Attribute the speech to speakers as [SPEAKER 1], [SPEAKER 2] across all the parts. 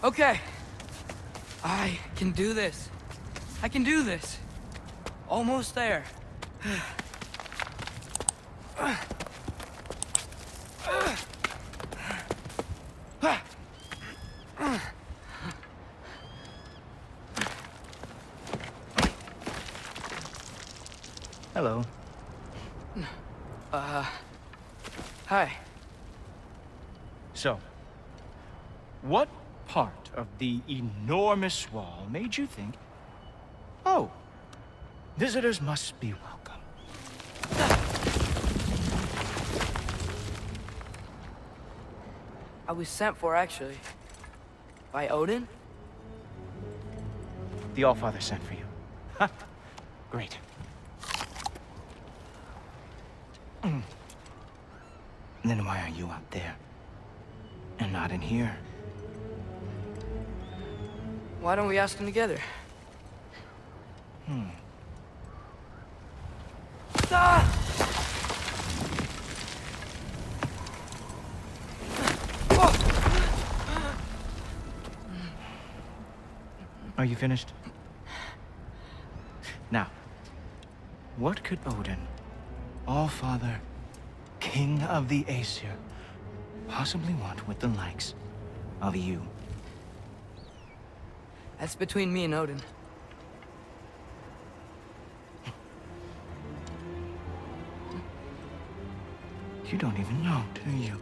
[SPEAKER 1] Okay. I can do this. I can do this. Almost there.
[SPEAKER 2] Hello.
[SPEAKER 1] Hi.
[SPEAKER 2] So, what part of the enormous wall made you think, oh, visitors must be welcome?
[SPEAKER 1] I was sent for, actually. By Odin?
[SPEAKER 2] The Allfather sent for you. Ha! Great. Then why are you out there? And not in here?
[SPEAKER 1] Why don't we ask them together? Ah!
[SPEAKER 2] Are you finished? Now, what could Odin, Allfather, King of the Aesir, possibly want with the likes of you?
[SPEAKER 1] That's between me and Odin.
[SPEAKER 2] You don't even know, do you?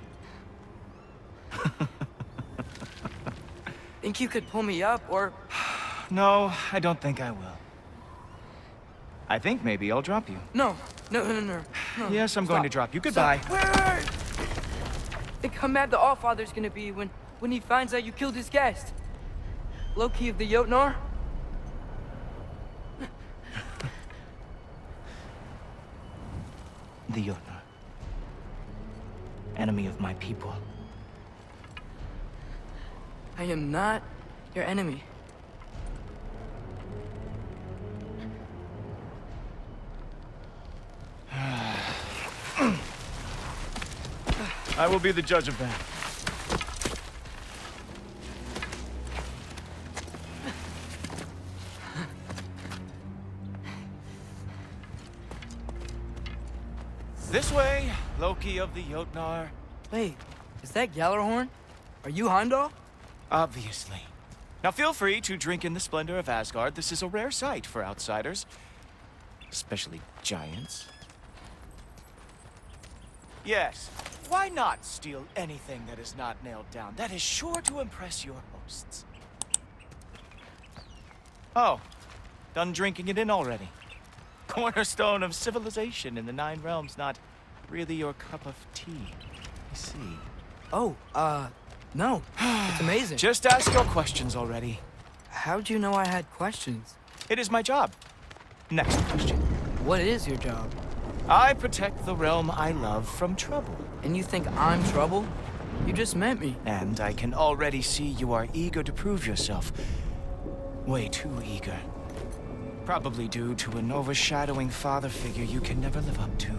[SPEAKER 1] Think you could pull me up, or...
[SPEAKER 2] No, I don't think I will. I think maybe I'll drop you.
[SPEAKER 1] No.
[SPEAKER 2] Yes, I'm going to drop you. Goodbye.
[SPEAKER 1] Stop. Wait. Think how mad the Allfather's gonna be when he finds out you killed his guest. Loki of the Jotnar?
[SPEAKER 2] The Jotnar. Enemy of my people.
[SPEAKER 1] I am not your enemy.
[SPEAKER 2] I will be the judge of that. This way, Loki of the Jotnar.
[SPEAKER 1] Wait, is that Gjallarhorn? Are you Heimdall?
[SPEAKER 2] Obviously. Now feel free to drink in the splendor of Asgard. This is a rare sight for outsiders. Especially giants. Yes, why not steal anything that is not nailed down? That is sure to impress your hosts. Oh, done drinking it in already. Cornerstone of civilization in the Nine Realms, not really your cup of tea, I see.
[SPEAKER 1] Oh, no. It's amazing.
[SPEAKER 2] Just ask your questions already.
[SPEAKER 1] How'd you know I had questions?
[SPEAKER 2] It is my job. Next question.
[SPEAKER 1] What is your job?
[SPEAKER 2] I protect the realm I love from trouble.
[SPEAKER 1] And you think I'm trouble? You just met me.
[SPEAKER 2] And I can already see you are eager to prove yourself. Way too eager. Probably due to an overshadowing father figure you can never live up to.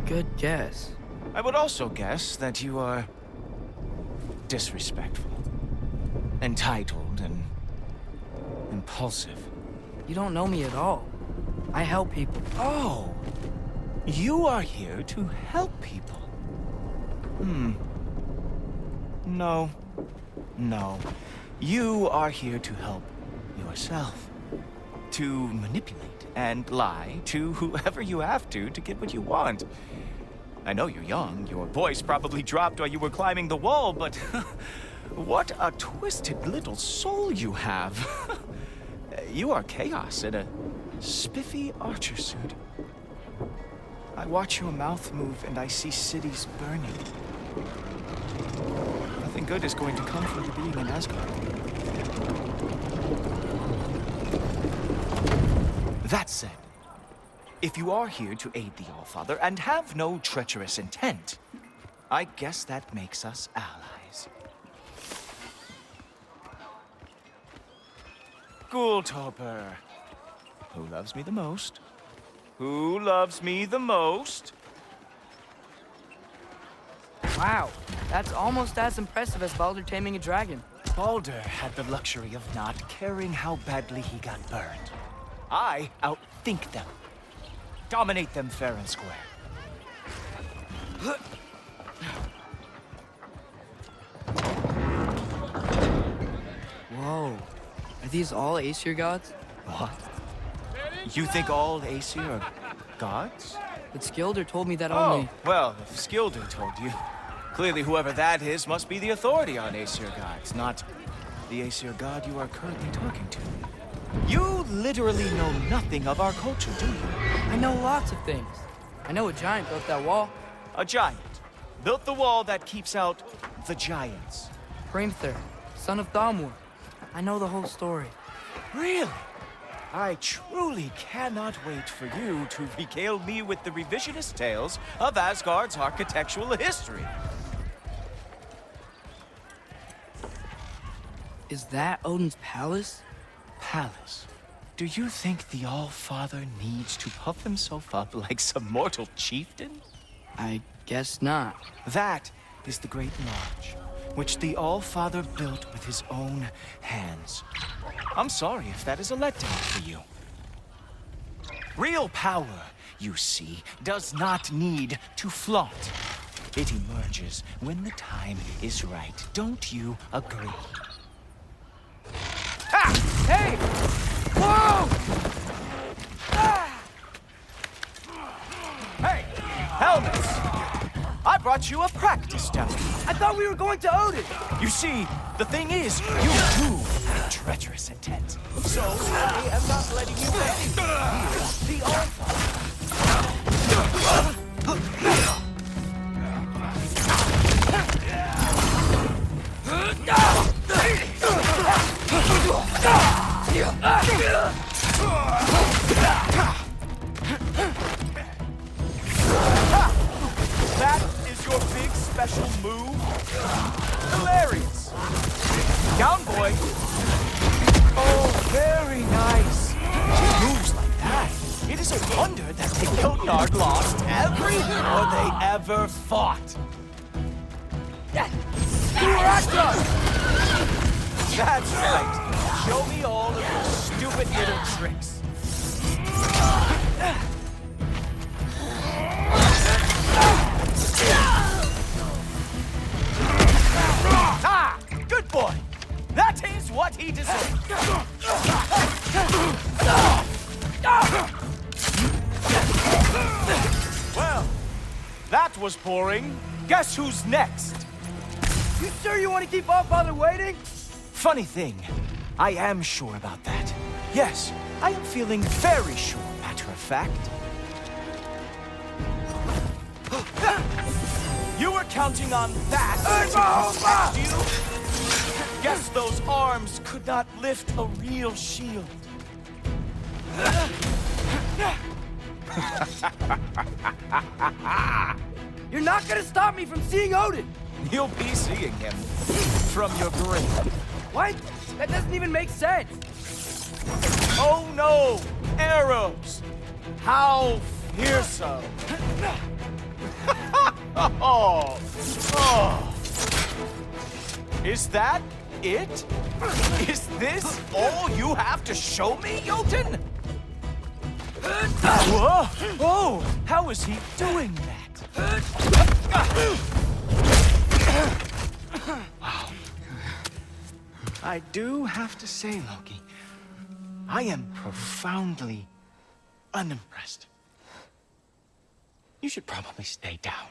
[SPEAKER 1] Good guess.
[SPEAKER 2] I would also guess that you are disrespectful, entitled, and impulsive.
[SPEAKER 1] You don't know me at all. I help people.
[SPEAKER 2] Oh, you are here to help people. No. You are here to help yourself. To manipulate and lie to whoever you have to get what you want. I know you're young. Your voice probably dropped while you were climbing the wall, but what a twisted little soul you have. You are chaos in a spiffy archer suit. I watch your mouth move and I see cities burning. Nothing good is going to come from you being in Asgard. That said, if you are here to aid the Allfather and have no treacherous intent, I guess that makes us allies. Gultoper. Who loves me the most? Who loves me the most?
[SPEAKER 1] Wow, that's almost as impressive as Baldur taming a dragon.
[SPEAKER 2] Baldur had the luxury of not caring how badly he got burned. I outthink them. Dominate them fair and square.
[SPEAKER 1] Whoa. Are these all Aesir gods?
[SPEAKER 2] What? You think all Aesir are gods?
[SPEAKER 1] But Skilder told me that
[SPEAKER 2] Oh,
[SPEAKER 1] only...
[SPEAKER 2] well, if Skilder told you, clearly whoever that is must be the authority on Aesir gods, not the Aesir god you are currently talking to. You literally know nothing of our culture, do you?
[SPEAKER 1] I know lots of things. I know a giant built that wall.
[SPEAKER 2] A giant built the wall that keeps out the giants.
[SPEAKER 1] Hrimthur, son of Thamur. I know the whole story.
[SPEAKER 2] Really? I truly cannot wait for you to regale me with the revisionist tales of Asgard's architectural history.
[SPEAKER 1] Is that Odin's palace?
[SPEAKER 2] Palace? Do you think the All-Father needs to puff himself up like some mortal chieftain?
[SPEAKER 1] I guess not.
[SPEAKER 2] That is the Great Lodge, which the All-Father built with his own hands. I'm sorry if that is a letdown for you. Real power, you see, does not need to flaunt. It emerges when the time is right. Don't you agree?
[SPEAKER 1] Ah! Hey! Whoa! Ah!
[SPEAKER 2] Hey, helmets! I brought you a practice demo.
[SPEAKER 1] I thought we were going to Odin!
[SPEAKER 2] You see, the thing is, you too have treacherous intent. So, I am not letting you in. The That is your big special move? Hilarious. Down, boy. Oh, very nice. She moves like that. It is a wonder that the Jotnar lost every war they ever fought. That's right. Show me all of your stupid little tricks. Ah! Good boy! That is what he deserved! Well, that was boring. Guess who's next?
[SPEAKER 1] You sure you want to keep All-Father waiting?
[SPEAKER 2] Funny thing, I am sure about that. Yes, I am feeling very sure, matter of fact. You were counting on that to protect you? Guess those arms could not lift a real shield.
[SPEAKER 1] You're not gonna stop me from seeing Odin!
[SPEAKER 2] You'll be seeing him from your grave.
[SPEAKER 1] What? That doesn't even make sense!
[SPEAKER 2] Oh no! Arrows! How fearsome! Oh. Is that it? Is this all you have to show me, Jotun? Whoa! Oh! How is he doing that? Wow. I do have to say, Loki, I am profoundly unimpressed. You should probably stay down.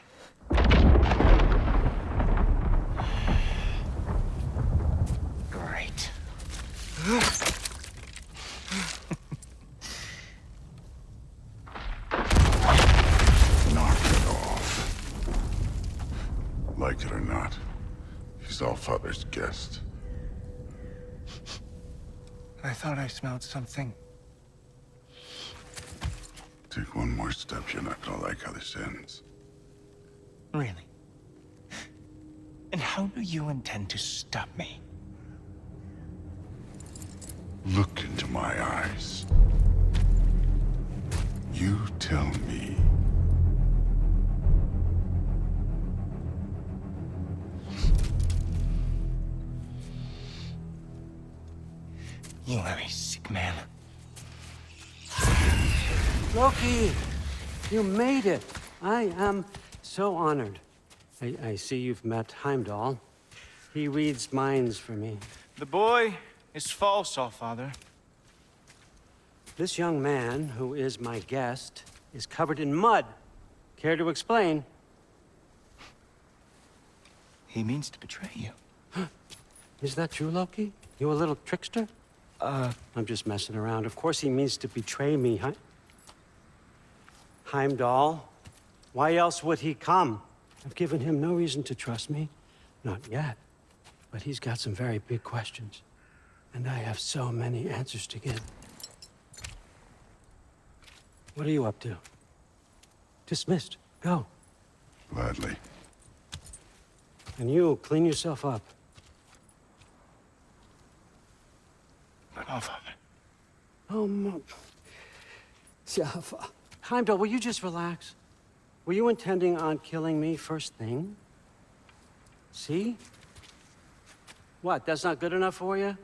[SPEAKER 2] Great.
[SPEAKER 3] Knock it off. Like it or not, he's All-Father's guest.
[SPEAKER 2] I thought I smelled something.
[SPEAKER 3] Take one more step, you're not gonna like how this ends.
[SPEAKER 2] Really? And how do you intend to stop me?
[SPEAKER 3] Look into my eyes. You tell me.
[SPEAKER 2] You are a sick man.
[SPEAKER 4] Loki, you made it. I am so honored. I see you've met Heimdall. He reads minds for me.
[SPEAKER 2] The boy is false, Allfather.
[SPEAKER 4] This young man, who is my guest, is covered in mud. Care to explain?
[SPEAKER 2] He means to betray you.
[SPEAKER 4] Is that true, Loki? You a little trickster? I'm just messing around. Of course he means to betray me, huh? Heimdall? Why else would he come? I've given him no reason to trust me. Not yet. But he's got some very big questions. And I have so many answers to give. What are you up to? Dismissed. Go.
[SPEAKER 3] Gladly.
[SPEAKER 4] And you, clean yourself up.
[SPEAKER 2] But Allfather.
[SPEAKER 4] Oh, Heimdall, will you just relax? Were you intending on killing me first thing? See? What, that's not good enough for you?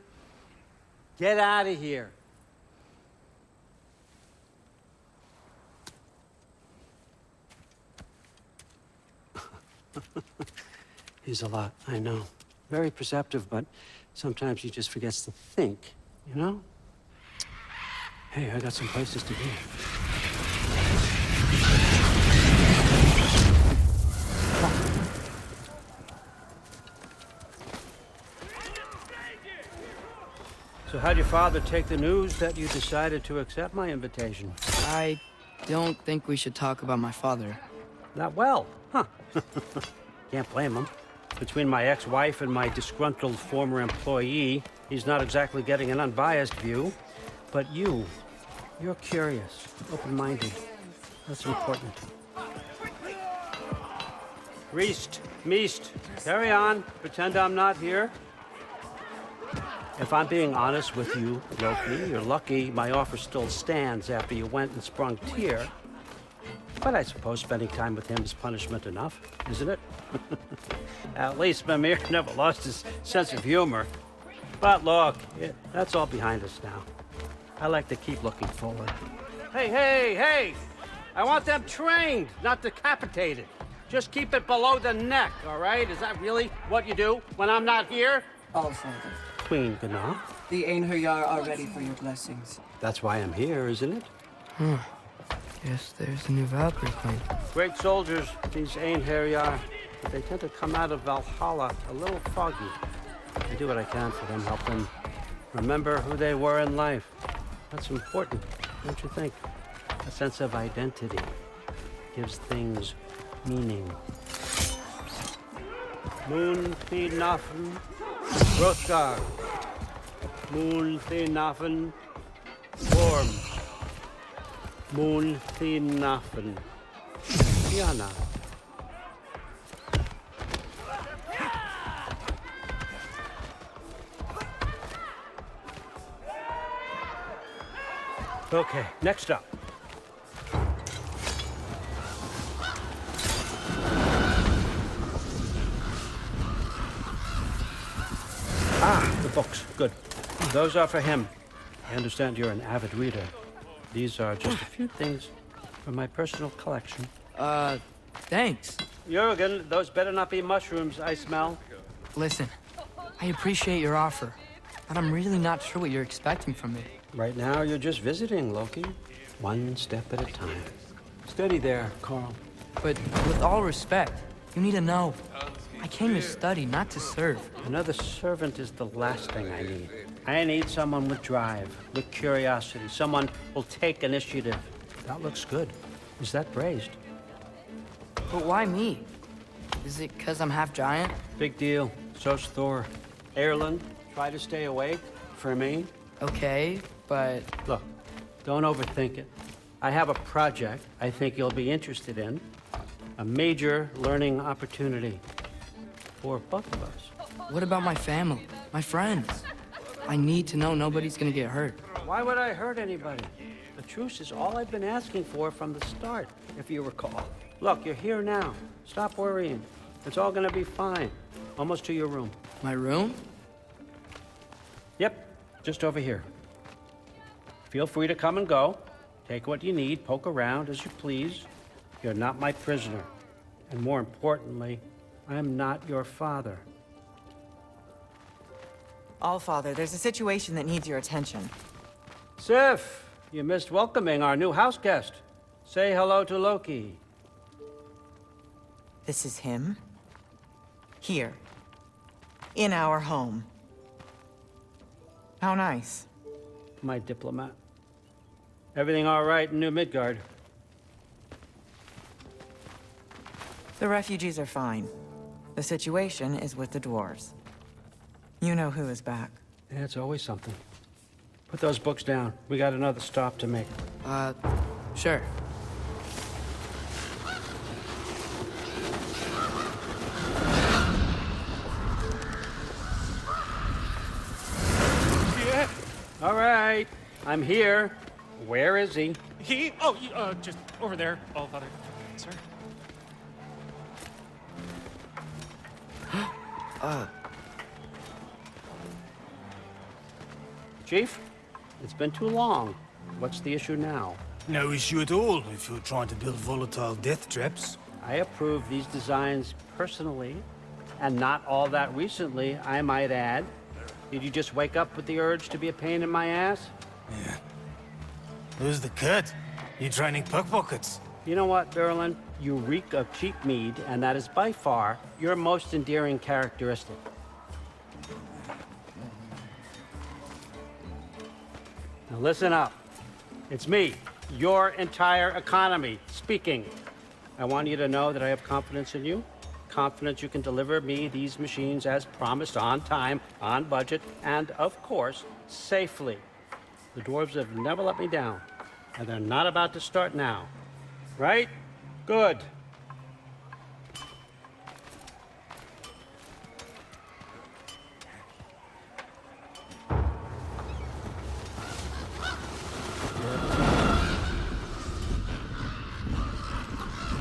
[SPEAKER 4] Get out of here. He's a lot, I know. Very perceptive, but sometimes he just forgets to think, you know? Hey, I got some places to be. So how'd your father take the news that you decided to accept my invitation?
[SPEAKER 1] I don't think we should talk about my father.
[SPEAKER 4] Not well, huh? Can't blame him. Between my ex-wife and my disgruntled former employee, he's not exactly getting an unbiased view. But you're curious, open-minded. That's important. Reist, Meest, carry on. Pretend I'm not here. If I'm being honest with you, Loki, you're lucky my offer still stands after you went and sprung Tyr. But I suppose spending time with him is punishment enough, isn't it? At least Mimir never lost his sense of humor. But look, that's all behind us now. I like to keep looking forward. Hey! I want them trained, not decapitated. Just keep it below the neck, all right? Is that really what you do when I'm not here?
[SPEAKER 5] Allfather,
[SPEAKER 4] Queen Gná.
[SPEAKER 5] the Einherjar are ready for your blessings.
[SPEAKER 4] That's why I'm here, isn't it?
[SPEAKER 1] Guess there's a new Valkyrie queen.
[SPEAKER 4] Great soldiers, these Einherjar. But they tend to come out of Valhalla a little foggy. I do what I can for them, help them remember who they were in life. That's important, don't you think? A sense of identity gives things meaning. Moon Thinafen, Hrothgar. Moon Thinafen, Orm. Moon Thinafen, Tiana. Okay, next up. The books. Good. Those are for him. I understand you're an avid reader. These are just a few things from my personal collection.
[SPEAKER 1] Thanks.
[SPEAKER 4] Jurgen, those better not be mushrooms I smell.
[SPEAKER 1] Listen, I appreciate your offer, but I'm really not sure what you're expecting from me.
[SPEAKER 4] Right now, you're just visiting, Loki. One step at a time. Steady there, Carl.
[SPEAKER 1] But with all respect, you need to know, I came to study, not to serve.
[SPEAKER 4] Another servant is the last thing I need. I need someone with drive, with curiosity, someone who'll take initiative. That looks good. Is that praised?
[SPEAKER 1] But why me? Is it because I'm half giant?
[SPEAKER 4] Big deal. So's Thor. Erland, try to stay awake for me.
[SPEAKER 1] Okay, but...
[SPEAKER 4] Look, don't overthink it. I have a project I think you'll be interested in. A major learning opportunity for both of us.
[SPEAKER 1] what about my family, my friends? I need to know nobody's gonna get hurt.
[SPEAKER 4] Why would I hurt anybody? The truce is all I've been asking for from the start, if you recall. Look, you're here now. Stop worrying. It's all gonna be fine. Almost to your room.
[SPEAKER 1] My room?
[SPEAKER 4] Yep. Just over here. Feel free to come and go. Take what you need, poke around as you please. You're not my prisoner. And more importantly, I'm not your father.
[SPEAKER 6] Allfather, there's a situation that needs your attention.
[SPEAKER 4] Sif, you missed welcoming our new house guest. Say hello to Loki.
[SPEAKER 6] This is him? Here. In our home. How nice.
[SPEAKER 4] My diplomat. Everything all right in New Midgard?
[SPEAKER 6] The refugees are fine. The situation is with the dwarves. You know who is back.
[SPEAKER 4] Yeah, it's always something. Put those books down. We got another stop to make.
[SPEAKER 1] Sure.
[SPEAKER 7] Yeah.
[SPEAKER 4] All right, I'm here. Where is he?
[SPEAKER 7] Just over there, Allfather. Sir.
[SPEAKER 4] Chief, it's been too long. What's the issue now?
[SPEAKER 8] No issue at all if you're trying to build volatile death traps.
[SPEAKER 4] I approve these designs personally, and not all that recently, I might add. Did you just wake up with the urge to be a pain in my ass?
[SPEAKER 8] Yeah. Who's the kid? You training pickpockets?
[SPEAKER 4] You know what, Berlin? You reek of cheap mead, and that is by far your most endearing characteristic. Now listen up. It's me, your entire economy, speaking. I want you to know that I have confidence in you. Confidence you can deliver me these machines as promised, on time, on budget, and of course, safely. The dwarves have never let me down, and they're not about to start now. Right? Good.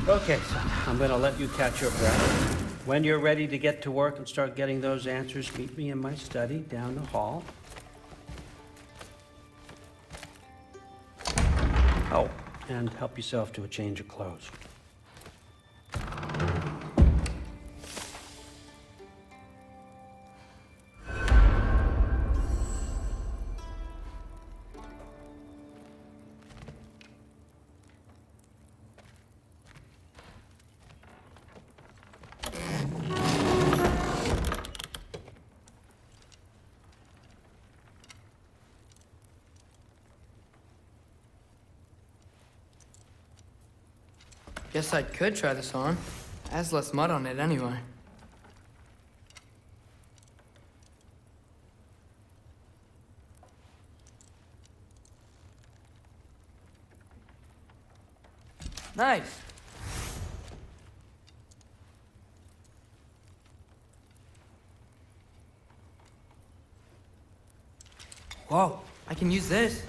[SPEAKER 4] Okay, son, I'm gonna let you catch your breath. When you're ready to get to work and start getting those answers, meet me in my study down the hall. Oh, and help yourself to a change of clothes.
[SPEAKER 9] Guess I could try this on. Has less mud on it anyway.
[SPEAKER 1] Nice. Whoa, I can use this.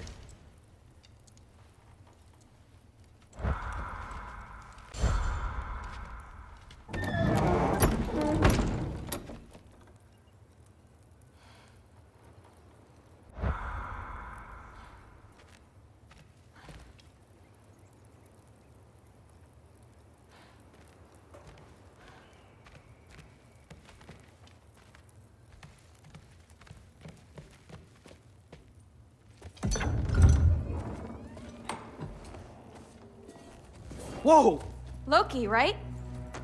[SPEAKER 7] Whoa!
[SPEAKER 10] Loki, right?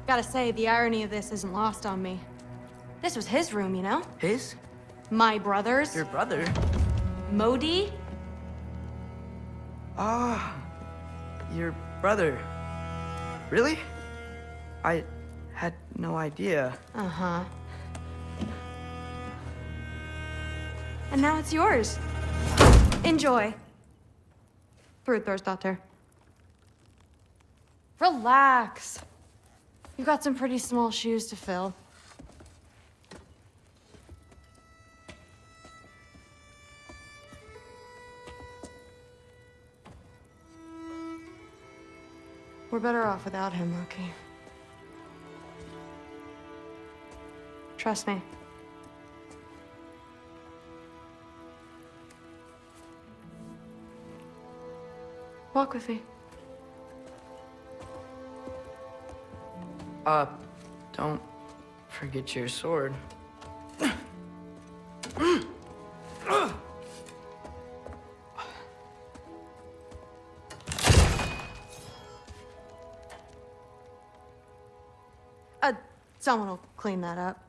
[SPEAKER 10] Gotta say, the irony of this isn't lost on me. This was his room, you know?
[SPEAKER 1] His?
[SPEAKER 10] My brother's.
[SPEAKER 1] Your brother?
[SPEAKER 10] Modi?
[SPEAKER 1] Ah, your brother. Really? I had no idea.
[SPEAKER 10] Uh-huh. And now it's yours. Enjoy. Daughter. Relax. You've got some pretty small shoes to fill. We're better off without him, Loki. Trust me. Walk with me.
[SPEAKER 5] Don't forget your sword.
[SPEAKER 10] Someone will clean that up.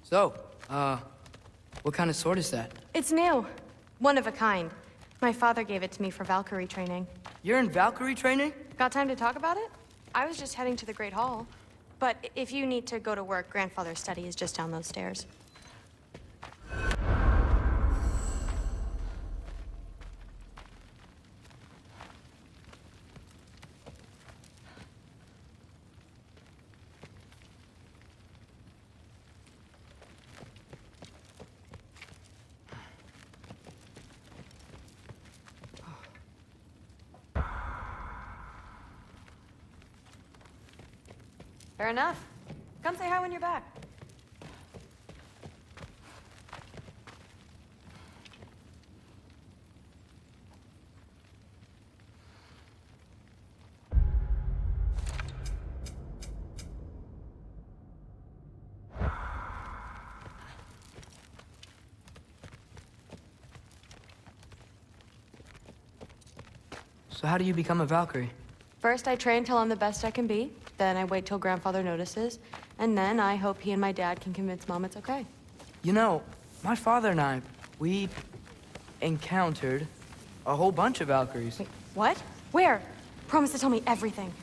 [SPEAKER 5] So, what kind of sword is that?
[SPEAKER 10] It's new. One of a kind. My father gave it to me for Valkyrie training.
[SPEAKER 5] You're in Valkyrie training?
[SPEAKER 10] Got time to talk about it? I was just heading to the Great Hall. But if you need to go to work, Grandfather's study is just down those stairs. Fair enough. Come say hi when you're back.
[SPEAKER 5] So how do you become a Valkyrie?
[SPEAKER 10] First, I train till I'm the best I can be. Then I wait till Grandfather notices. And then I hope he and my dad can convince Mom it's okay.
[SPEAKER 5] You know, my father and I, we encountered a whole bunch of Valkyries.
[SPEAKER 10] Wait, what? Where? Promise to tell me everything.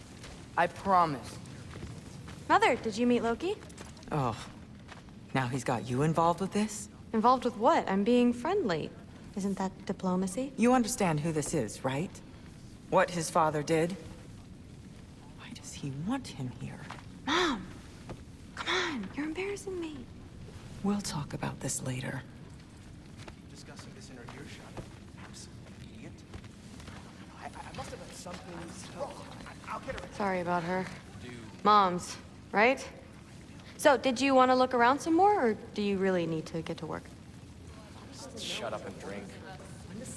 [SPEAKER 5] I promise.
[SPEAKER 10] Mother, did you meet Loki?
[SPEAKER 6] Oh, now he's got you involved with this?
[SPEAKER 10] Involved with what? I'm being friendly. Isn't that diplomacy?
[SPEAKER 6] You understand who this is, right? What his father did? Why does he want him here?
[SPEAKER 10] Mom! Come on, you're embarrassing me.
[SPEAKER 6] We'll talk about this later.
[SPEAKER 2] Discussing this in her earshot. Absolute idiot. I must have done something wrong. I'll get her.
[SPEAKER 10] Sorry about her. Moms, right? So, did you want to look around some more, or do you really need to get to work?
[SPEAKER 2] Shut up and drink.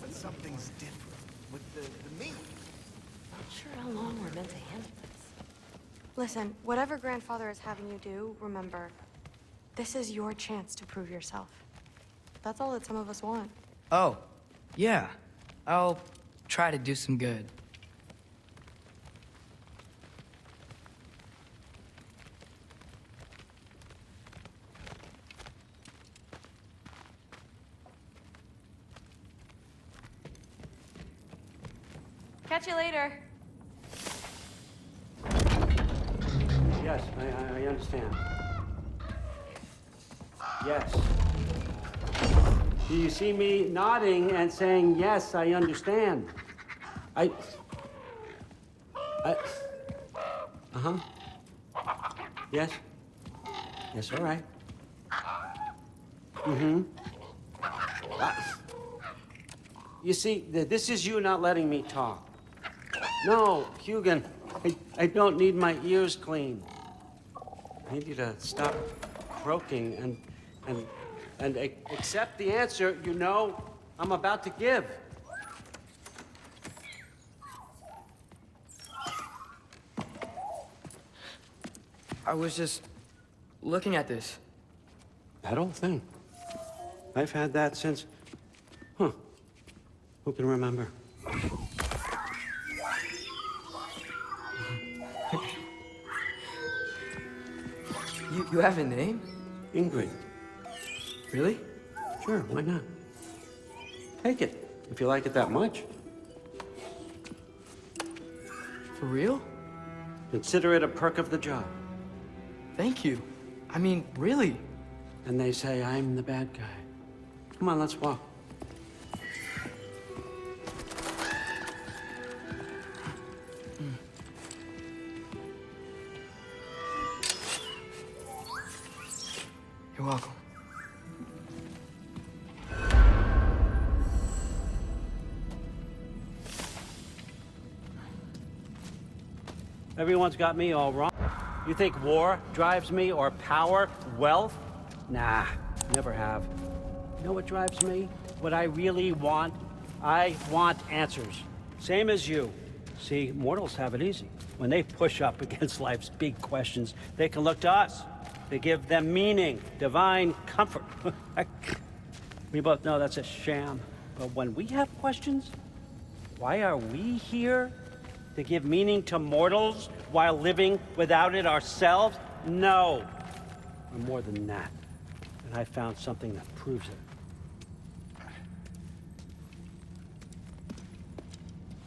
[SPEAKER 2] Something's different with the meat.
[SPEAKER 10] Not sure how long we're meant to handle this. Listen, whatever Grandfather is having you do, remember, this is your chance to prove yourself. That's all that some of us want.
[SPEAKER 5] Oh, yeah. I'll try to do some good.
[SPEAKER 10] Catch you later.
[SPEAKER 4] Yes, I understand. Yes. Do you see me nodding and saying, yes, I understand? Uh-huh. Yes? Yes, all right. Mm-hmm. You see, this is you not letting me talk. No, Hugan, I don't need my ears cleaned. I need you to stop croaking and accept the answer you know I'm about to give.
[SPEAKER 5] I was just looking at this.
[SPEAKER 4] That old thing. I've had that since... Huh. Who can remember?
[SPEAKER 5] You have a name?
[SPEAKER 4] Ingrid.
[SPEAKER 5] Really?
[SPEAKER 4] Sure, why not? Take it, if you like it that much.
[SPEAKER 5] For real?
[SPEAKER 4] Consider it a perk of the job.
[SPEAKER 5] Thank you. I mean, really.
[SPEAKER 4] And they say I'm the bad guy. Come on, let's walk.
[SPEAKER 5] You're welcome.
[SPEAKER 4] Everyone's got me all wrong. You think war drives me, or power, wealth? Nah, never have. You know what drives me? What I really want? I want answers. Same as you. See, mortals have it easy. When they push up against life's big questions, they can look to us. They give them meaning, divine comfort. We both know that's a sham. But when we have questions, why are we here? To give meaning to mortals while living without it ourselves? No. We're more than that. And I found something that proves it.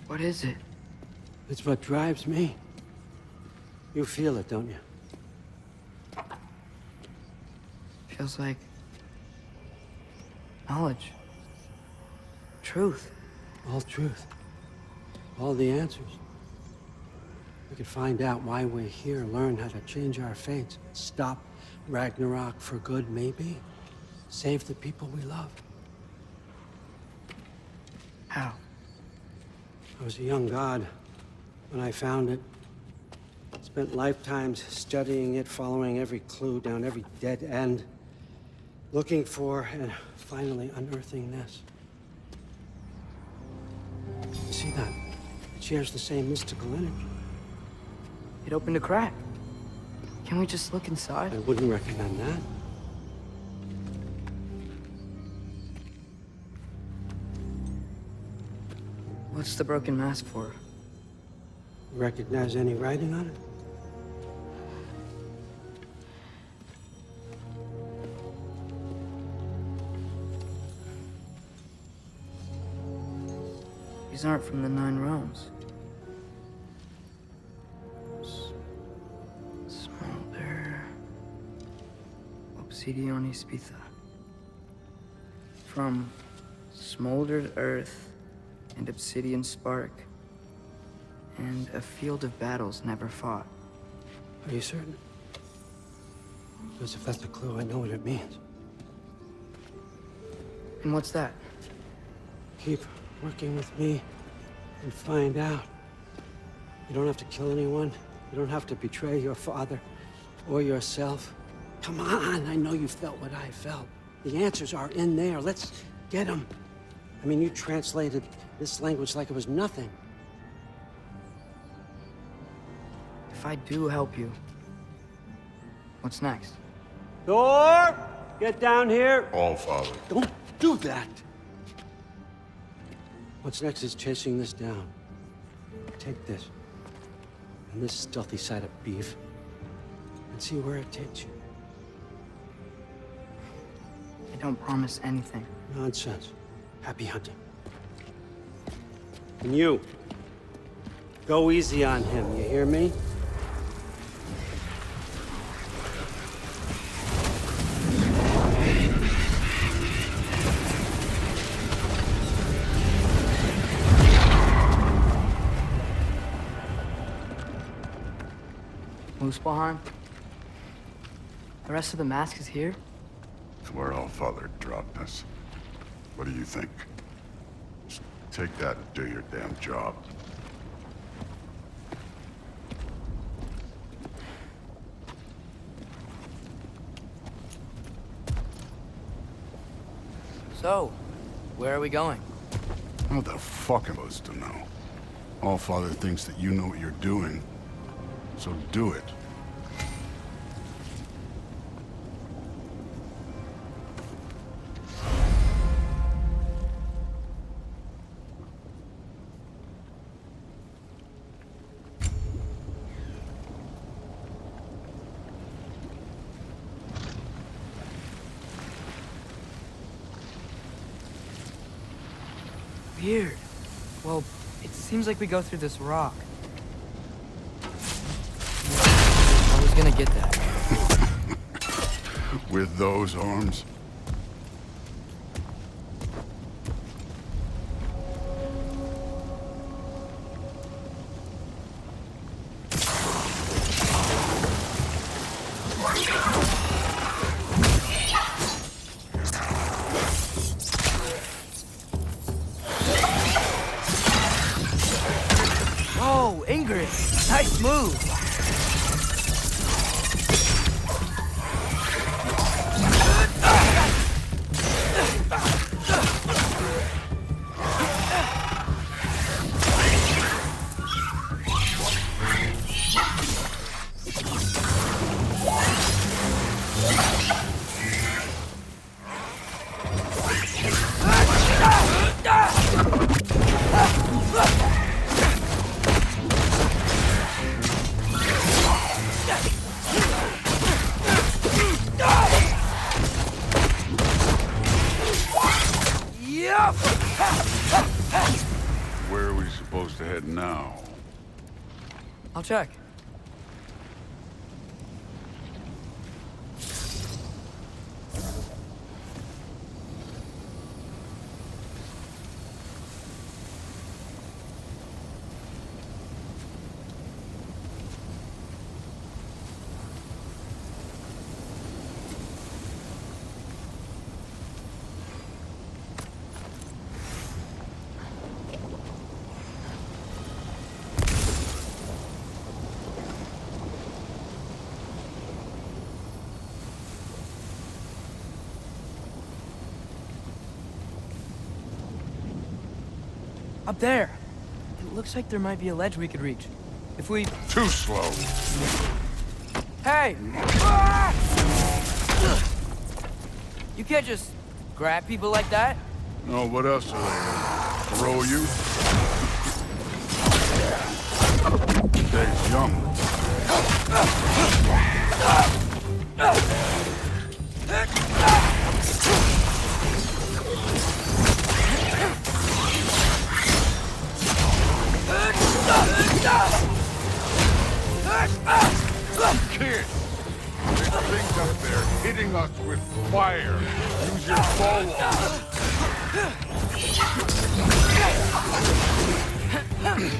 [SPEAKER 5] What is it?
[SPEAKER 4] It's what drives me. You feel it, don't you?
[SPEAKER 5] Feels like knowledge. Truth.
[SPEAKER 4] All truth. All the answers. We could find out why we're here, learn how to change our fates, stop Ragnarok for good, maybe. Save the people we love.
[SPEAKER 5] How?
[SPEAKER 4] I was a young god when I found it. Spent lifetimes studying it, following every clue down every dead end, looking for and finally unearthing this. See that? It shares the same mystical energy.
[SPEAKER 5] It opened a crack. Can we just look inside?
[SPEAKER 4] I wouldn't recommend that.
[SPEAKER 5] What's the broken mask for?
[SPEAKER 4] Recognize any writing on it?
[SPEAKER 5] These aren't from the Nine Realms. Smolder. Obsidion Ispitha. From smoldered earth and obsidian spark. And a field of battles never fought.
[SPEAKER 4] Are you certain? Because if that's a clue, I know what it means.
[SPEAKER 5] And what's that?
[SPEAKER 4] Keep working with me and find out. You don't have to kill anyone. You don't have to betray your father or yourself. Come on, I know you felt what I felt. The answers are in there. Let's get them. I mean, you translated this language like it was nothing.
[SPEAKER 5] If I do help you, what's next?
[SPEAKER 4] Thor! Get down here!
[SPEAKER 3] All Father.
[SPEAKER 4] Don't do that! What's next is chasing this down. Take this, and this stealthy side of beef, and see where it takes you.
[SPEAKER 5] I don't promise anything.
[SPEAKER 4] Nonsense. Happy hunting. And you, go easy on him, you hear me?
[SPEAKER 5] Muspelheim? The rest of the mask is here?
[SPEAKER 3] It's where All Father dropped us. What do you think? Just take that and do your damn job.
[SPEAKER 5] So, where are we going?
[SPEAKER 3] How the fuck am I supposed to know? All Father thinks that you know what you're doing, so do it.
[SPEAKER 5] Weird. Well, it seems like we go through this rock. I was gonna get that.
[SPEAKER 3] With those arms?
[SPEAKER 5] Oh, Ingrid! Nice move!
[SPEAKER 3] supposed to head now?
[SPEAKER 1] I'll check. Up there. It looks like there might be a ledge we could reach. If we...
[SPEAKER 3] Too slow.
[SPEAKER 1] Hey! Ah! You can't just grab people like that.
[SPEAKER 3] No, what else are they? Throw you? Stay young. Kid! There's things up there hitting us with fire. Use your bow on it.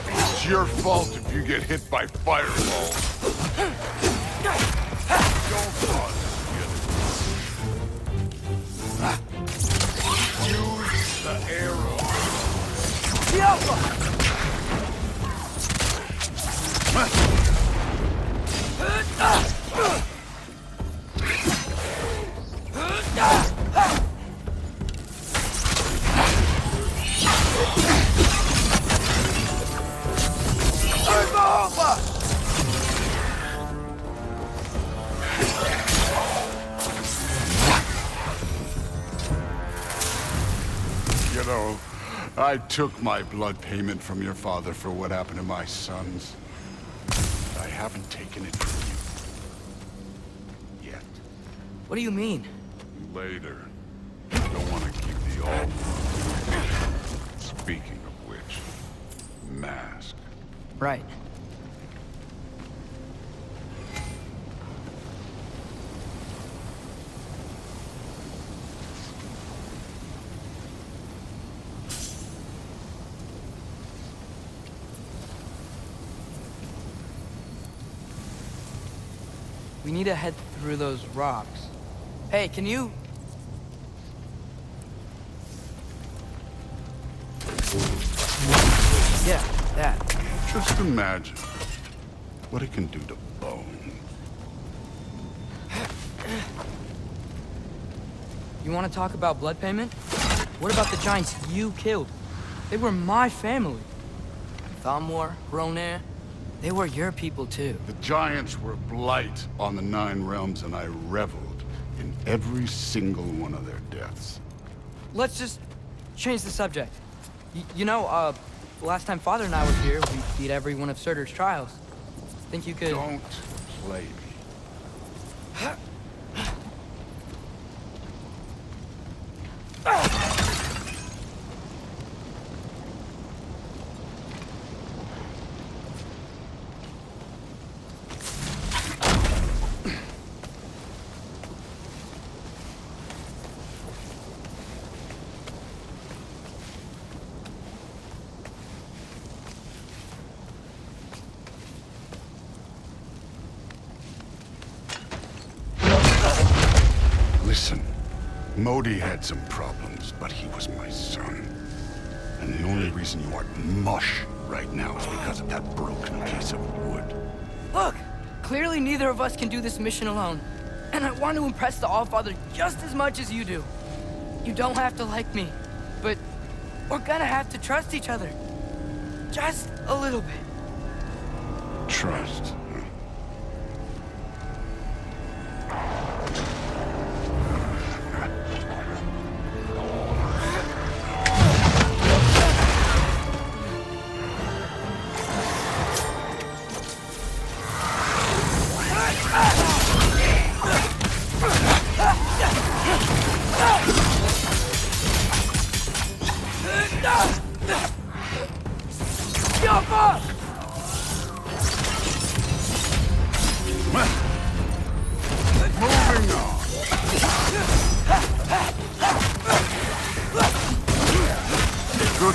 [SPEAKER 3] It's your fault if you get hit by fireballs. Don't cause it. Use the arrow.
[SPEAKER 1] The Alpha!
[SPEAKER 3] You know, I took my blood payment from your father for what happened to my sons. But I haven't taken it from you. Yet.
[SPEAKER 1] What do you mean?
[SPEAKER 3] Later. You don't want to keep the old. Speaking of which, mask.
[SPEAKER 1] Right. We need to head through those rocks. Hey, can you... Yeah, that.
[SPEAKER 3] Just imagine what it can do to bone.
[SPEAKER 1] You want to talk about blood payment? What about the giants you killed? They were my family. Thamor, Ronair, they were your people too.
[SPEAKER 3] The giants were blight on the Nine Realms, and I reveled in every single one of their deaths.
[SPEAKER 1] Let's just change the subject. You know, last time Father and I were here, we beat every one of Surtur's trials. Think you could...
[SPEAKER 3] Don't play me. Listen, Modi had some problems, but he was my son. And the only reason you aren't mush right now is because of that broken piece of wood.
[SPEAKER 1] Look! Clearly neither of us can do this mission alone. And I want to impress the Allfather just as much as you do. You don't have to like me, but we're gonna have to trust each other. Just a little bit.
[SPEAKER 3] Trust.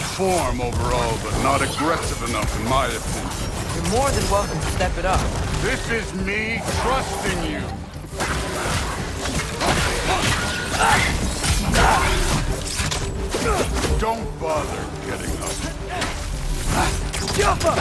[SPEAKER 3] form overall, but not aggressive enough in my opinion.
[SPEAKER 1] You're more than welcome to step it up.
[SPEAKER 3] This is me trusting you. Don't bother getting up.
[SPEAKER 1] Jump up!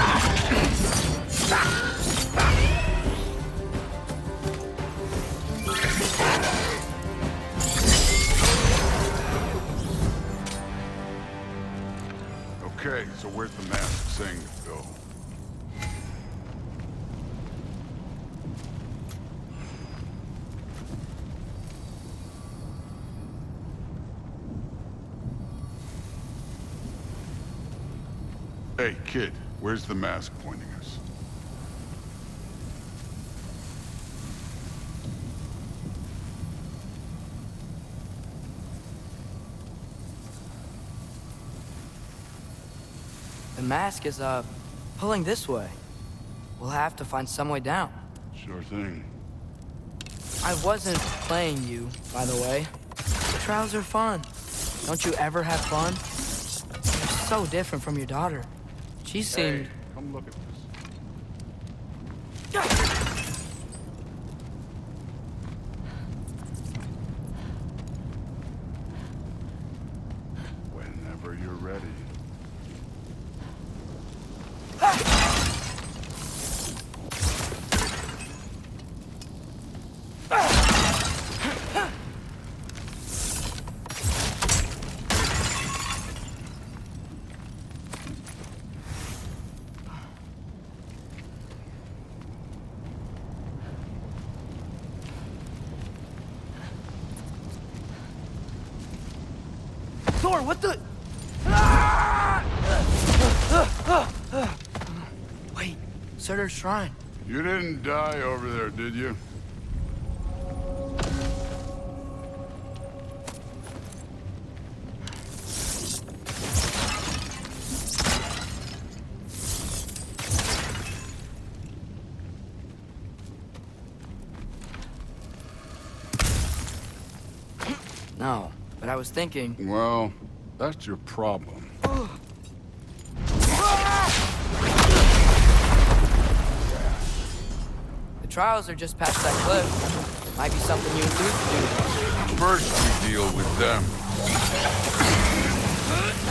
[SPEAKER 3] Okay, so where's the mask saying to go? Hey, kid, where's the mask pointing us?
[SPEAKER 1] The mask is, pulling this way. We'll have to find some way down.
[SPEAKER 3] Sure thing.
[SPEAKER 1] I wasn't playing you, by the way. Trials are fun. Don't you ever have fun? You're so different from your daughter. She seemed...
[SPEAKER 3] Hey, come look at this. Whenever you're ready.
[SPEAKER 1] Thor, what the... Wait, Surtur's shrine.
[SPEAKER 3] You didn't die over there, did you?
[SPEAKER 1] No, but I was thinking...
[SPEAKER 3] Well, that's your problem.
[SPEAKER 1] The trials are just past that cliff. Might be something you and Luke can do.
[SPEAKER 3] First, we deal with them.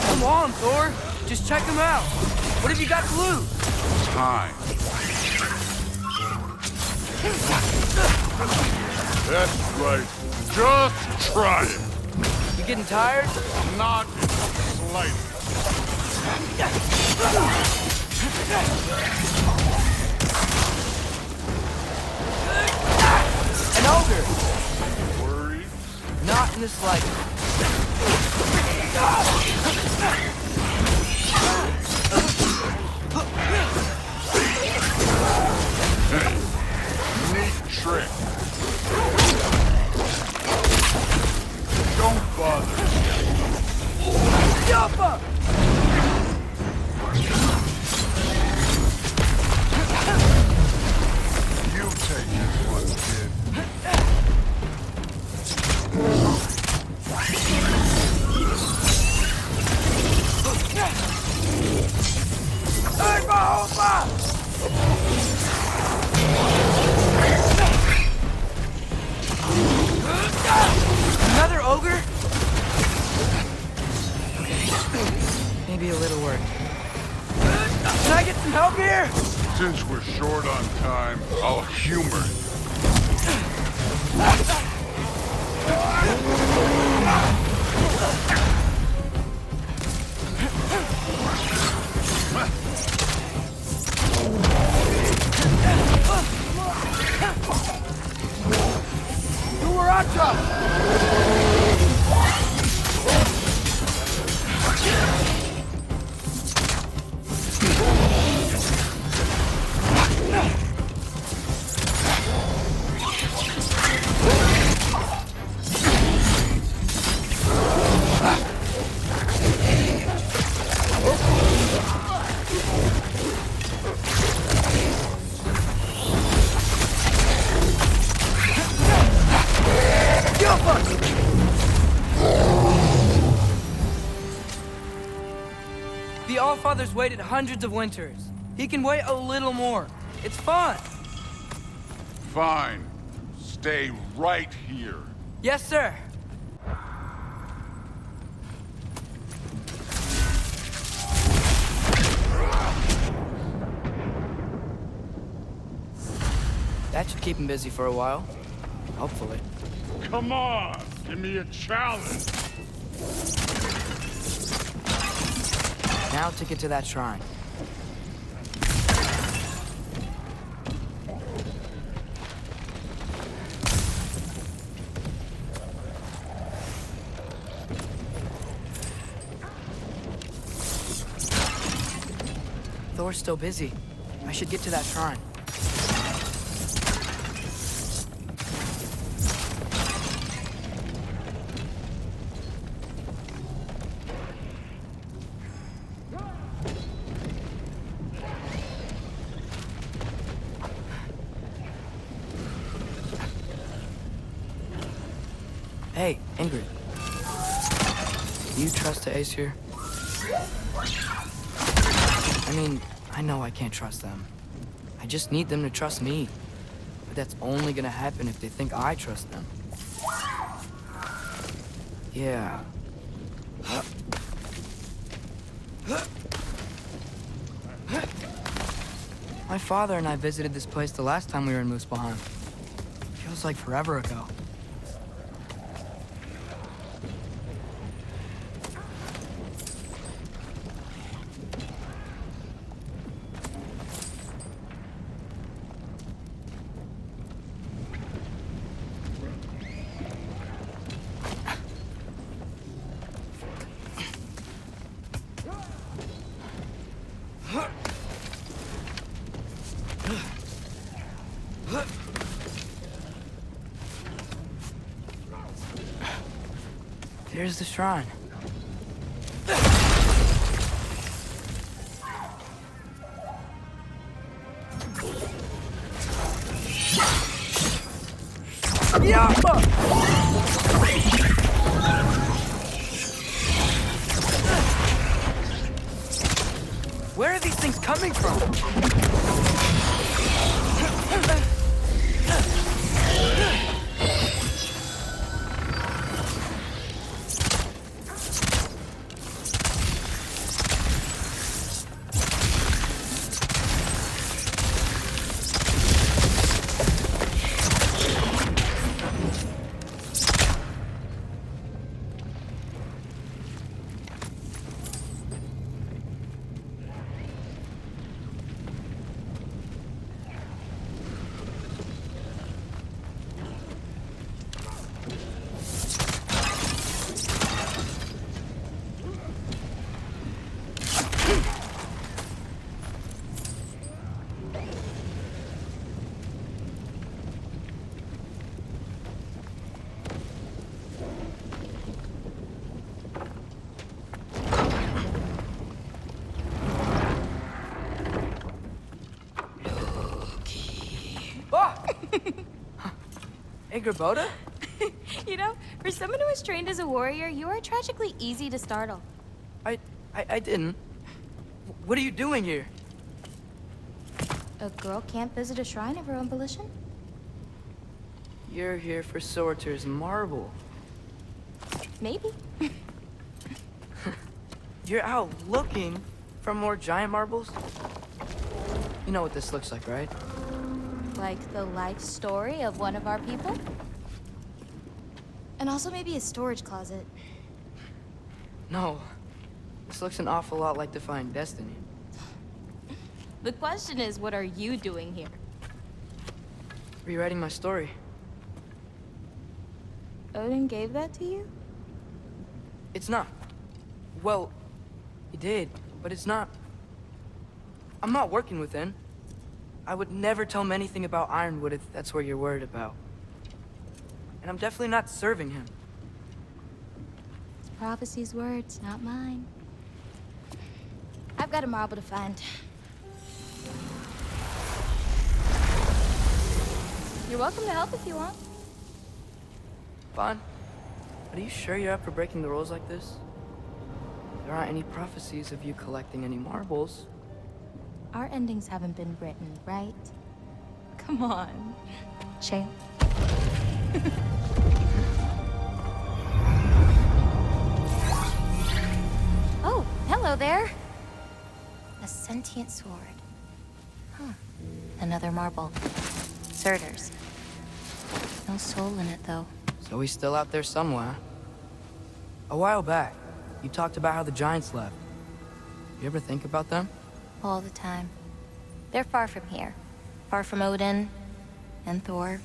[SPEAKER 1] Come on, Thor. Just check them out. What have you got to lose?
[SPEAKER 3] Time. That's right. Just try it.
[SPEAKER 1] You getting tired?
[SPEAKER 3] Not in the slightest.
[SPEAKER 1] An ogre.
[SPEAKER 3] Worried?
[SPEAKER 1] Not in the slightest.
[SPEAKER 3] Neat trick. Don't bother.
[SPEAKER 1] Jump up!
[SPEAKER 3] You take this one, kid.
[SPEAKER 1] Another ogre? Maybe a little work. Can I get some help here?
[SPEAKER 3] Since we're short on time, I'll humor you.
[SPEAKER 1] The Allfather's waited hundreds of winters. He can wait a little more. It's fun.
[SPEAKER 3] Fine. Stay right here.
[SPEAKER 1] Yes, sir. That should keep him busy for a while. Hopefully.
[SPEAKER 3] Come on, give me a challenge.
[SPEAKER 1] Now to get to that shrine. Thor's still busy. I should get to that shrine. Hey, Ingrid. Do you trust the Ace here? I mean, I know I can't trust them. I just need them to trust me. But that's only gonna happen if they think I trust them. Yeah. My father and I visited this place the last time we were in Muspelheim. Feels like forever ago. There's the shrine. Where are these things coming from? Boda?
[SPEAKER 11] You know, for someone who was trained as a warrior, you are tragically easy to startle.
[SPEAKER 1] I didn't. What are you doing here?
[SPEAKER 11] A girl can't visit a shrine of her own volition?
[SPEAKER 1] You're here for Sorter's marble.
[SPEAKER 11] Maybe.
[SPEAKER 1] You're out looking for more giant marbles? You know what this looks like, right?
[SPEAKER 11] Like the life story of one of our people? And also maybe a storage closet.
[SPEAKER 1] No. This looks an awful lot like Defying Destiny.
[SPEAKER 11] The question is, what are you doing here?
[SPEAKER 1] Rewriting my story.
[SPEAKER 11] Odin gave that to you?
[SPEAKER 1] It's not. Well, he did, but it's not. I'm not working with him. I would never tell him anything about Ironwood if that's what you're worried about. And I'm definitely not serving him.
[SPEAKER 11] It's prophecy's words, not mine. I've got a marble to find. You're welcome to help if you want.
[SPEAKER 1] Bon, are you sure you're up for breaking the rules like this?
[SPEAKER 5] There aren't any prophecies of you collecting any marbles.
[SPEAKER 11] Our endings haven't been written, right? Come on. Shale. Oh, hello there. A sentient sword. Huh. Another marble. Surtur's. No soul in it, though.
[SPEAKER 5] So he's still out there somewhere. A while back, you talked about how the giants left. You ever think about them?
[SPEAKER 11] All the time. They're far from here. Far from Odin and Thor.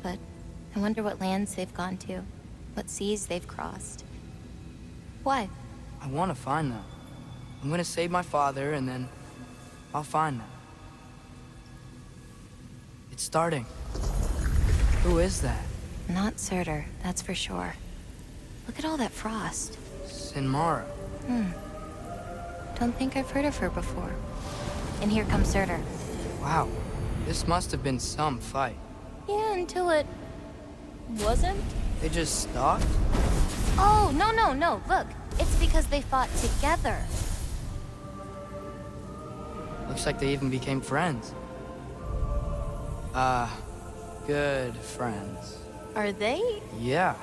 [SPEAKER 11] But I wonder what lands they've gone to. What seas they've crossed. Why?
[SPEAKER 5] I want to find them. I'm gonna save my father, and then I'll find them. It's starting. Who is that?
[SPEAKER 11] Not Surtur, that's for sure. Look at all that frost.
[SPEAKER 5] Sinmara.
[SPEAKER 11] Don't think I've heard of her before. And here comes Surtur.
[SPEAKER 5] Wow. This must have been some fight.
[SPEAKER 11] Yeah, until it... wasn't?
[SPEAKER 5] They just stopped?
[SPEAKER 11] Oh, no. Look, it's because they fought together.
[SPEAKER 5] Looks like they even became friends. Good friends.
[SPEAKER 11] Are they?
[SPEAKER 5] Yeah,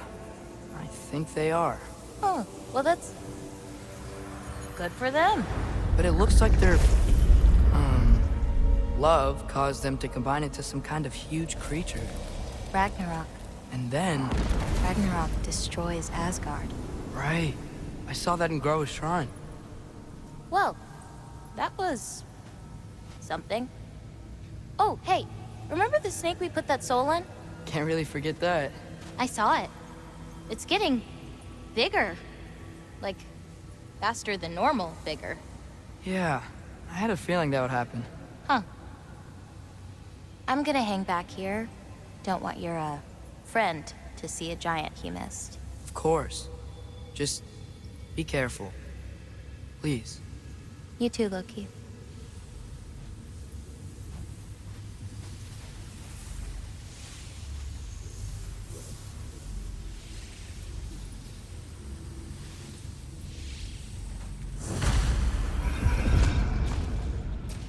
[SPEAKER 5] I think they are.
[SPEAKER 11] Oh, well that's... good for them.
[SPEAKER 5] But it looks like their... love caused them to combine into some kind of huge creature.
[SPEAKER 11] Ragnarok.
[SPEAKER 5] And then...
[SPEAKER 11] Ragnarok destroys Asgard.
[SPEAKER 5] Right. I saw that in Groa's shrine.
[SPEAKER 11] Well, that was... something. Oh, hey, remember the snake we put that soul in?
[SPEAKER 5] Can't really forget that.
[SPEAKER 11] I saw it. It's getting... bigger. Like, faster than normal bigger.
[SPEAKER 5] Yeah, I had a feeling that would happen.
[SPEAKER 11] Huh. I'm gonna hang back here. Don't want your, friend to see a giant he missed.
[SPEAKER 5] Of course. Just be careful. Please.
[SPEAKER 11] You too, Loki.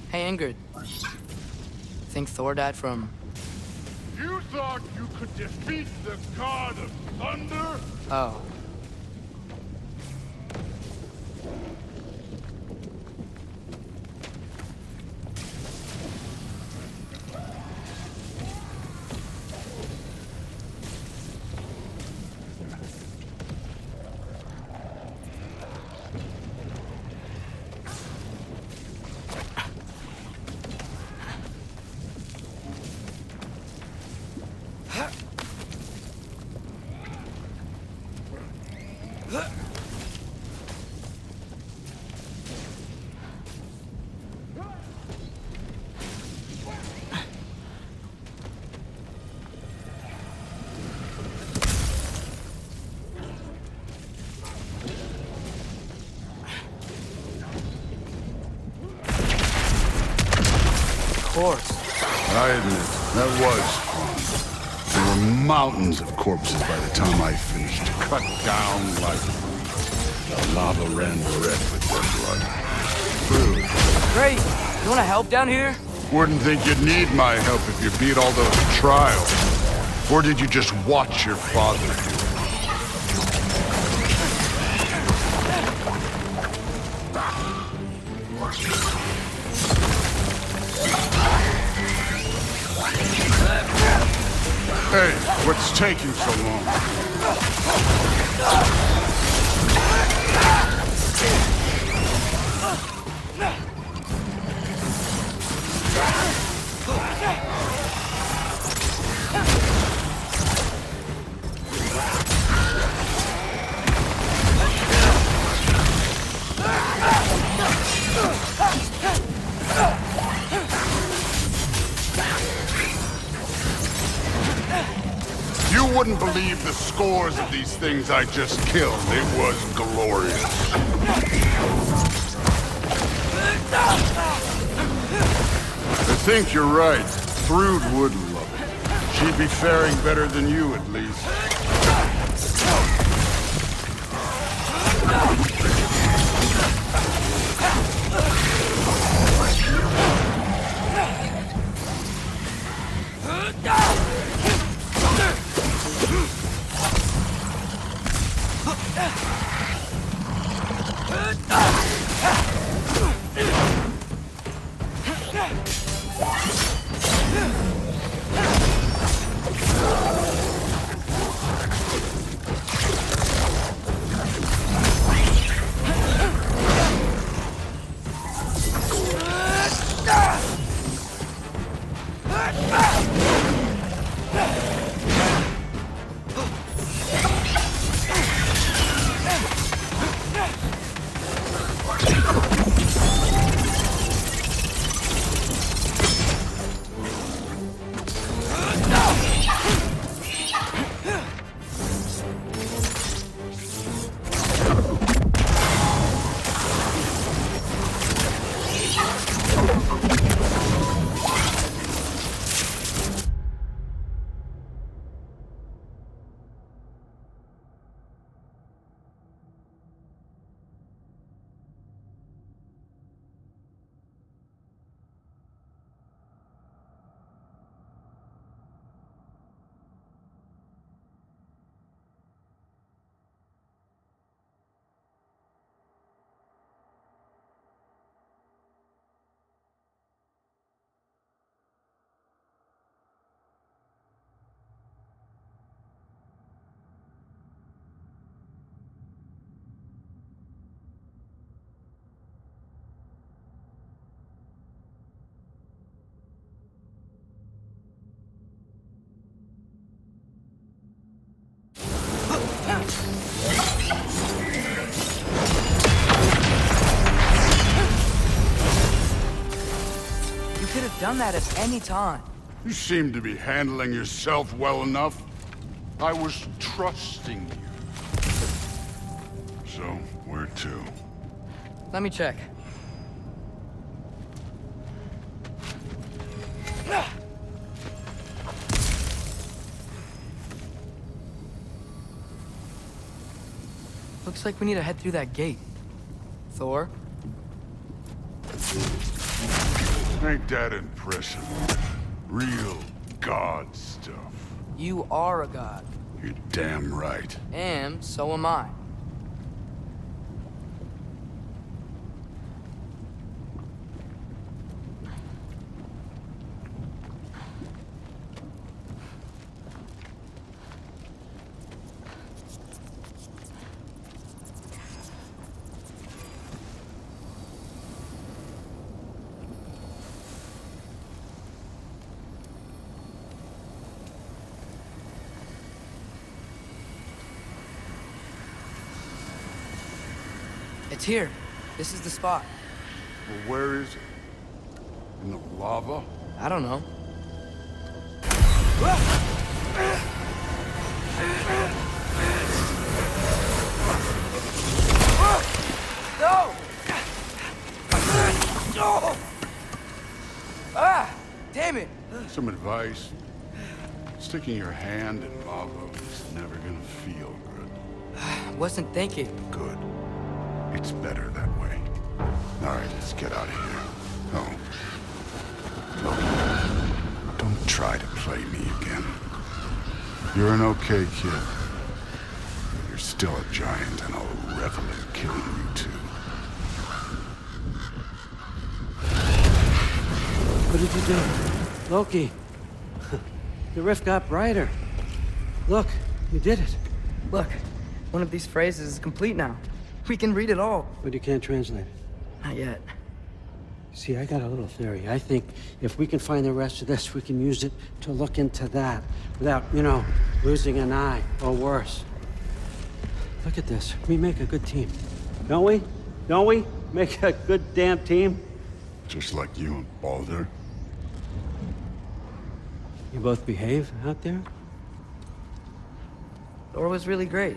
[SPEAKER 5] Hey, Ingrid. Think Thor died from...
[SPEAKER 3] You thought you could defeat the god of thunder?
[SPEAKER 5] Oh.
[SPEAKER 3] I admit, that was fun. There were mountains of corpses by the time I finished, cut down like the lava ran red with their blood. True.
[SPEAKER 5] Great! You wanna help down here?
[SPEAKER 3] Wouldn't think you'd need my help if you beat all those trials. Or did you just watch your father do it? Hey, what's taking so long? You wouldn't believe the scores of these things I just killed. It was glorious. I think you're right. Thrud would love it. She'd be faring better than you, at least.
[SPEAKER 1] done that at any time.
[SPEAKER 3] You seem to be handling yourself well enough. I was trusting you. So, where to?
[SPEAKER 1] Let me check. Looks like we need to head through that gate. Thor?
[SPEAKER 3] Ain't that impressive? Real god stuff.
[SPEAKER 1] You are a god.
[SPEAKER 3] You're damn right.
[SPEAKER 1] And so am I. It's here. This is the spot.
[SPEAKER 3] Well, where is it? In the lava?
[SPEAKER 1] I don't know. No! No! Ah! Damn it!
[SPEAKER 3] Some advice. Sticking your hand in lava is never gonna feel good.
[SPEAKER 1] Wasn't thinking.
[SPEAKER 3] Good. It's better that way. All right, let's get out of here. Oh. Look, don't try to play me again. You're an okay kid. But you're still a giant, and I'll revel in killing you too.
[SPEAKER 4] What did you do? Loki. The rift got brighter. Look, you did it.
[SPEAKER 1] Look, one of these phrases is complete now. We can read it all.
[SPEAKER 4] But you can't translate it.
[SPEAKER 1] Not yet.
[SPEAKER 4] See, I got a little theory. I think if we can find the rest of this, we can use it to look into that without, losing an eye or worse. Look at this. We make a good team. Don't we? Don't we? Make a good damn team?
[SPEAKER 3] Just like you and Baldur.
[SPEAKER 4] You both behave out there?
[SPEAKER 1] Thor was really great.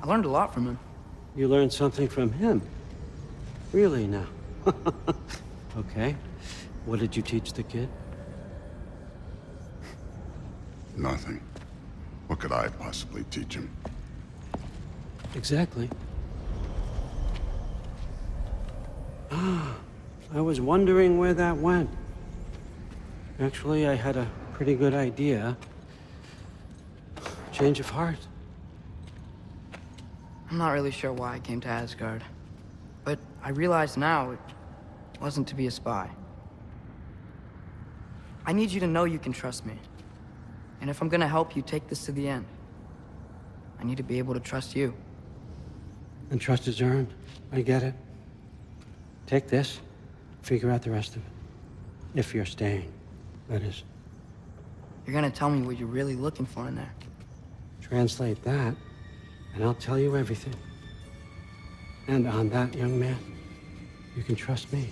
[SPEAKER 1] I learned a lot from him.
[SPEAKER 4] You learned something from him? Really now? Okay. What did you teach the kid?
[SPEAKER 3] Nothing. What could I possibly teach him?
[SPEAKER 4] Exactly. I was wondering where that went. Actually, I had a pretty good idea. Change of heart.
[SPEAKER 1] I'm not really sure why I came to Asgard. But I realize now it wasn't to be a spy. I need you to know you can trust me. And if I'm gonna help you take this to the end, I need to be able to trust you.
[SPEAKER 4] And trust is earned. I get it. Take this. Figure out the rest of it. If you're staying, that is.
[SPEAKER 1] You're gonna tell me what you're really looking for in there.
[SPEAKER 4] Translate that, and I'll tell you everything. And on that, young man, you can trust me.